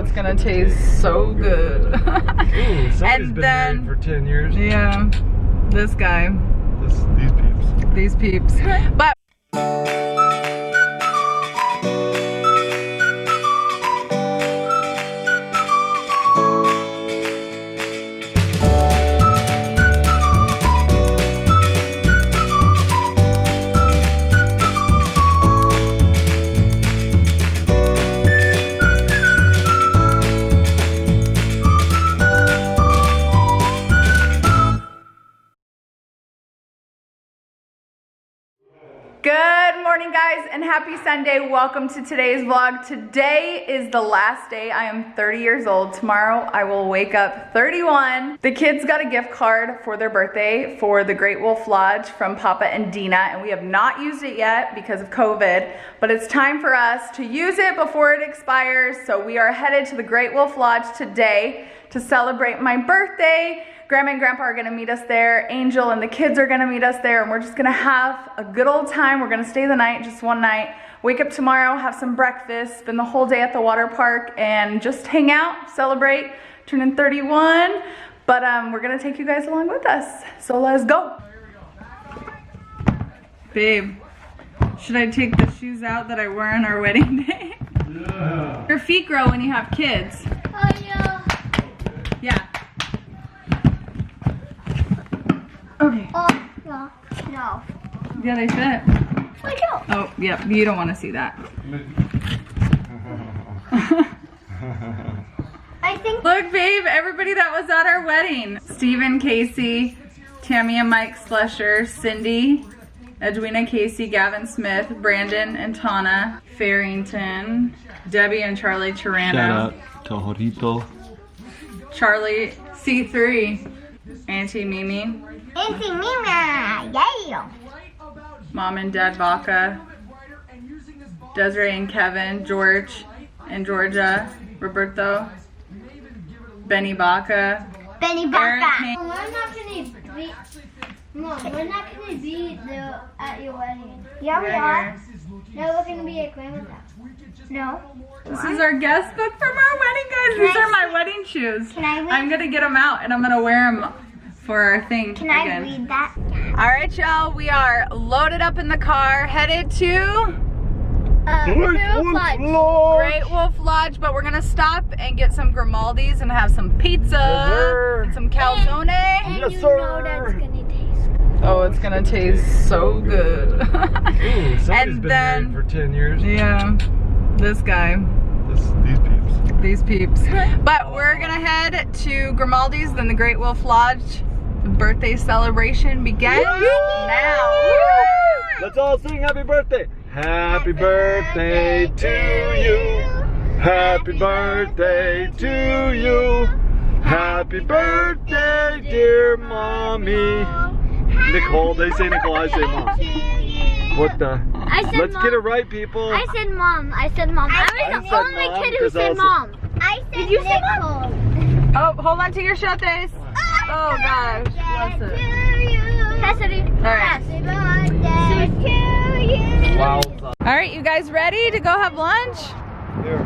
it's gonna taste so good. Ooh, somebody's And been then, married for 10 years. yeah, this guy. These peeps. These peeps. But good morning, guys, and happy Sunday. Welcome to today's vlog. Today is the last day. I am 30 years old. Tomorrow I will wake up 31. The kids got a gift card for their birthday for the Great Wolf Lodge from Papa and Dina, and we have not used it yet because of COVID, but it's time for us to use it before it expires. So we are headed to the Great Wolf Lodge today to celebrate my birthday. Grandma and Grandpa are gonna meet us there. Angel and the kids are gonna meet us there, and we're just gonna have a good old time. We're gonna stay the night, just one night. Wake up tomorrow, have some breakfast, spend the whole day at the water park, and just hang out, celebrate, turning 31. But we're gonna take you guys along with us. So let's go. Babe, should I take the shoes out that I wore on our wedding day? Yeah. Your feet grow when you have kids. Oh, yeah. Yeah. Okay. Oh, no. No. Yeah, they fit. Look out. Oh, yeah, you don't want to see that. I think. Look, babe, everybody that was at our wedding. Stephen, Casey, Tammy and Mike Slusher, Cindy, Edwina Casey, Gavin Smith, Brandon and Tana, Farrington, Debbie and Charlie Tirano. Shout out to Jorito. Charlie C3, Auntie Mimi, Auntie Mima. Yeah. Mom and Dad Baca, Desiree and Kevin, George and Georgia, Roberto, Benny Baca, Benny Aaron Baca. King. We're not gonna be. Mom, we're not gonna be there at your wedding. Yeah, we are. No, we're gonna be at Grandma's house. No. This is our guest book from our wedding, guys. These are my wedding shoes. Can I read? I'm gonna get them out and I'm gonna wear them for our thing Can I again. read that? All right, y'all. We are loaded up in the car, headed to Great Wolf Lodge, but we're gonna stop and get some Grimaldi's and have some pizza, and some calzone. And Yes, you sir. know that's gonna taste good. Oh, it's gonna taste so good. Ooh, somebody's And been then- married for 10 years. Yeah, this guy. These peeps. These peeps. But we're gonna head to Grimaldi's, then the Great Wolf Lodge. The birthday celebration begins now. Let's all sing happy birthday. Happy birthday to you. Happy birthday to you. Happy birthday, dear mommy. Nicole, they say Nicole, I say mom. What the? I said Let's mom. get it right, people. I said mom. I said mom. I I was said the only mom, kid who 'cause said also- mom. I said Did you say Nicole. Oh, hold on to your shotes. Oh gosh, bless it. Cassidy. All right. Happy birthday to you. Wow. All right, you guys ready to go have lunch? Here.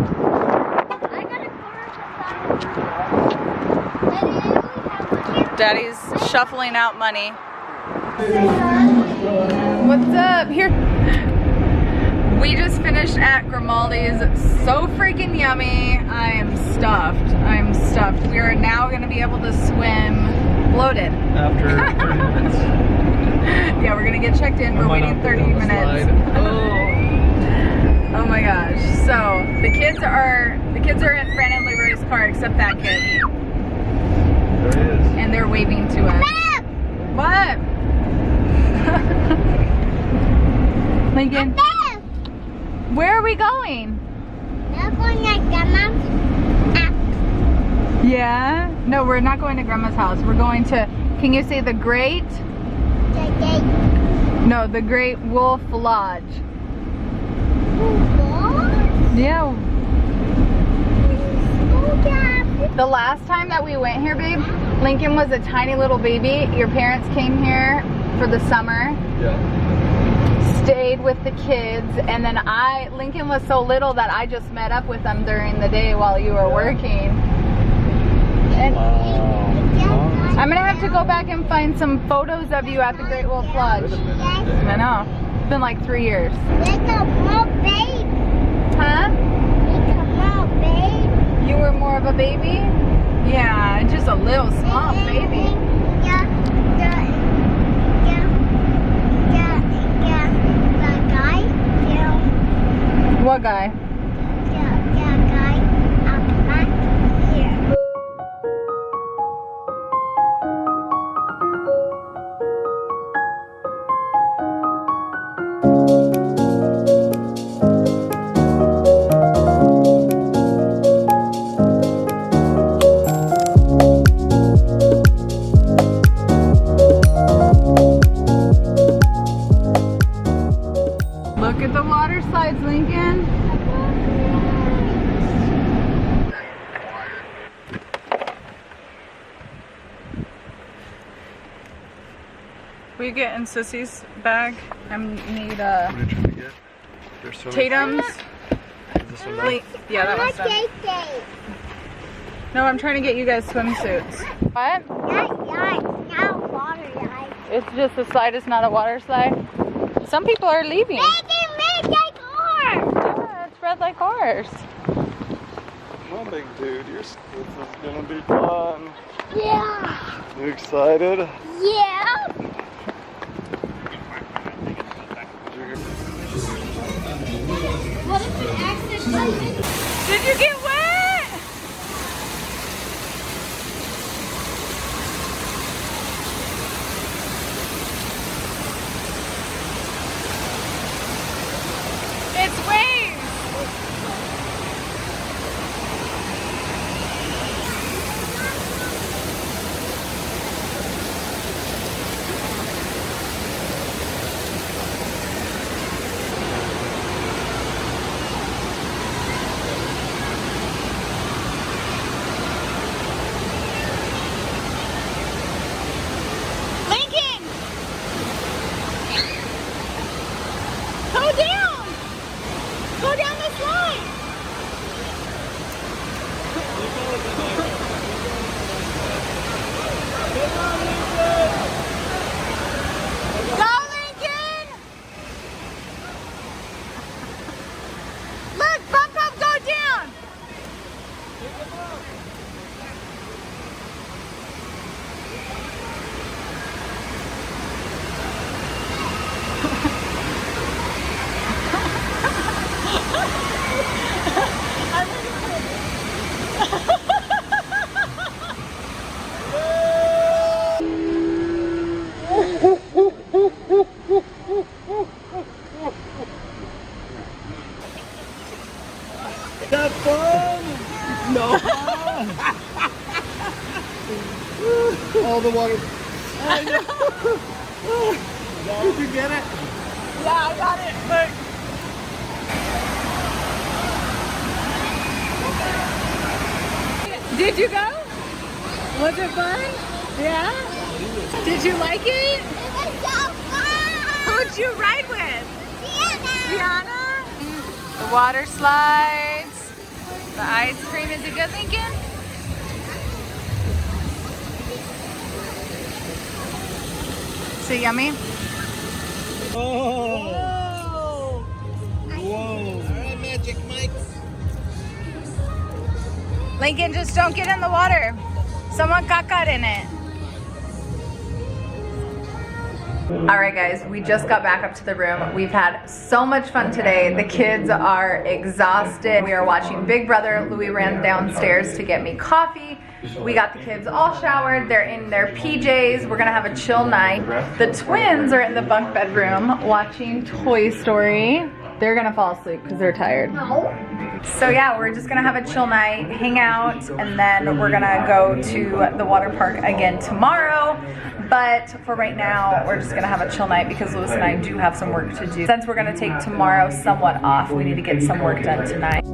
I got a quarter. Daddy's shuffling out money. What's up? Here. We just finished at Grimaldi's. So freaking yummy. I am stuffed. I'm stuffed. We are now going to be able to swim bloated. After 30 minutes. Yeah, we're going to get checked in. We're waiting 30 minutes. Oh my gosh. So the kids are in Fran and Leroy's car except that kid. There he is. And they're waving to us. What? Lincoln, where are we going? We're going to Grandma's house. Yeah? No, we're not going to Grandma's house. We're going to, can you say the Great? No, the Great Wolf Lodge. Yeah. The last time that we went here, babe, Lincoln was a tiny little baby. Your parents came here for the summer. Yeah. stayed with the kids, and then Lincoln was so little that I just met up with them during the day while you were working. And I'm gonna have to go back and find some photos of you at the Great Wolf Lodge. I know. It's been like 3 years. Like a small baby. Huh? Like a small baby. You were more of a baby? Yeah, just a little small baby. The guy. Yeah. What guy? The guy up back here. Look at the water slides, Lincoln. We get in Sissy's bag. I need What are you trying to get? There's so many. Tatum's. Is this one done? Yeah, that one's done. No, I'm trying to get you guys swimsuits. What? Not water slide. It's just a slide, it's not a water slide. Some people are leaving. Make like ours. Yeah, it's red like ours. Come on, big dude. This is gonna be fun. Yeah. You excited? Yeah. What is the access? Did you get wet? It's waves. Lincoln! Go down! Go down the slide! Go, Lincoln! Look, bump up, go down! That fun? No fun. All the water. I know. Did you get it? Yeah, I got it. Look. Did you go? Was it fun? Yeah? Did you like it? It was so fun. Who'd you ride with? Tiana. The water slides. The ice cream. Is it good, Lincoln? Is it yummy? Oh. Whoa. Alright, Magic Mike. Lincoln, just don't get in the water. Someone got caught in it. All right, guys, we just got back up to the room. We've had so much fun today. The kids are exhausted. We are watching Big Brother. Louis ran downstairs to get me coffee. We got the kids all showered. They're in their PJs. We're gonna have a chill night. The twins are in the bunk bedroom watching Toy Story. They're gonna fall asleep because they're tired. So yeah, we're just gonna have a chill night, hang out, and then we're gonna go to the water park again tomorrow. But for right now, we're just gonna have a chill night because Louis and I do have some work to do. Since we're gonna take tomorrow somewhat off, we need to get some work done tonight.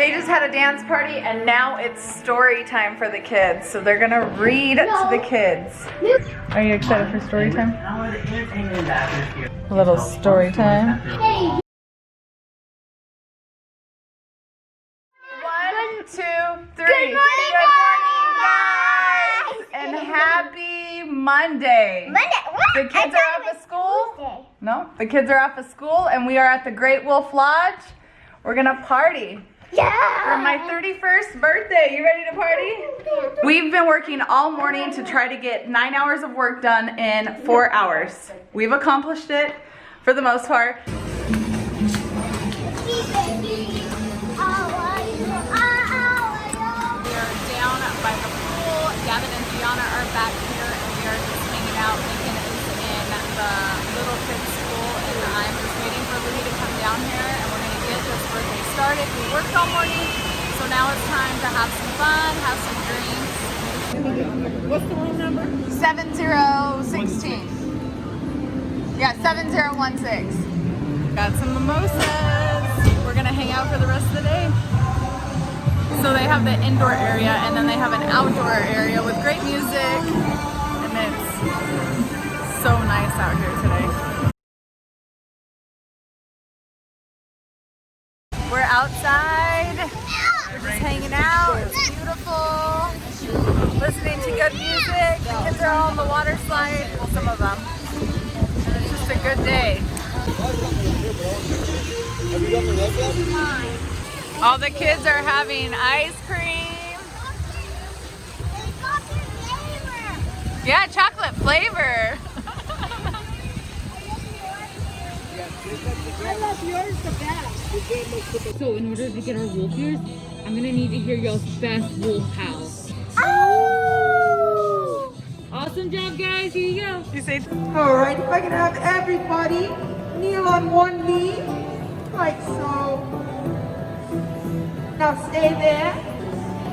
They just had a dance party and now it's story time for the kids. So they're gonna read to the kids. Are you excited for story time? A little story time. Hey. 1, 2, 3. Good morning, guys! And happy Monday. The kids are off of school? No, the kids are off of school and we are at the Great Wolf Lodge. We're gonna party. Yeah. For my 31st birthday. You ready to party? We've been working all morning to try to get 9 hours of work done in 4 hours. We've accomplished it for the most part. We are down by the pool. Gavin and Gianna are back here and we are just hanging out. Lincoln is in the little kids school and I'm just waiting for Louie to come down here and we're gonna get this birthday started. We worked all morning, so now it's time to have some fun, have some drinks. What's the room number? 7016. Yeah, 7016. Got some mimosas. We're gonna hang out for the rest of the day. So they have the indoor area and then they have an outdoor area with great music. And it's so nice out here today. We're outside. We're just hanging out. It's beautiful. Listening to good music. The kids are all on the water slide. Well, some of them. It's just a good day. All the kids are having ice cream. Yeah, chocolate flavor. I love yours the best. So in order to get our wolf ears, I'm gonna need to hear y'all's best wolf howl. Oh! Awesome job, guys. Here you go. You say. All right, if I can have everybody kneel on one knee, like so. Now stay there,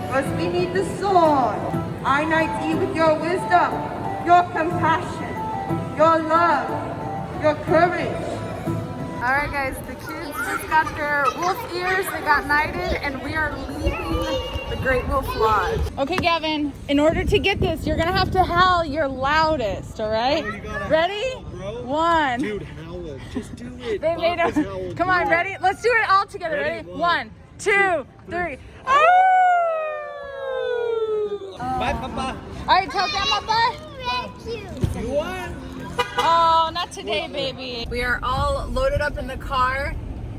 because we need the sword. I knight thee with your wisdom, your compassion, your love, your courage. All right, guys, the kids just got their wolf ears. They got knighted, and we are leaving the Great Wolf Lodge. Okay, Gavin, in order to get this, you're gonna have to howl your loudest, all right? Ready? Bro. 1. Dude, howl it. Just do it. They made Bacas a. howl. Come on, Do it. ready? Let's do it all together. Ready? 1, 2, 3. Bye, Papa. All right, tell Grandma bye. You won. Oh, not today, baby. We are all loaded up in the car,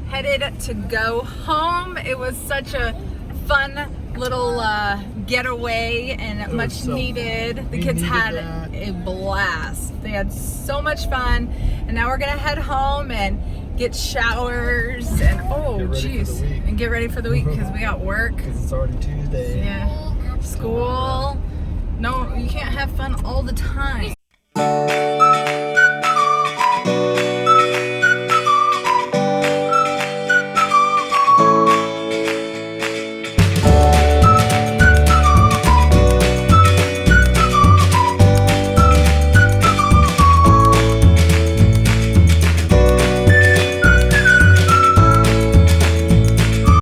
headed to go home. It was such a fun little getaway and much so needed. The we kids needed had that. a blast. They had so much fun. And now we're gonna head home and get showers and oh Get ready for geez, the week. and get ready for the week because we got work. Because it's already Tuesday. Yeah, school. No, you can't have fun all the time.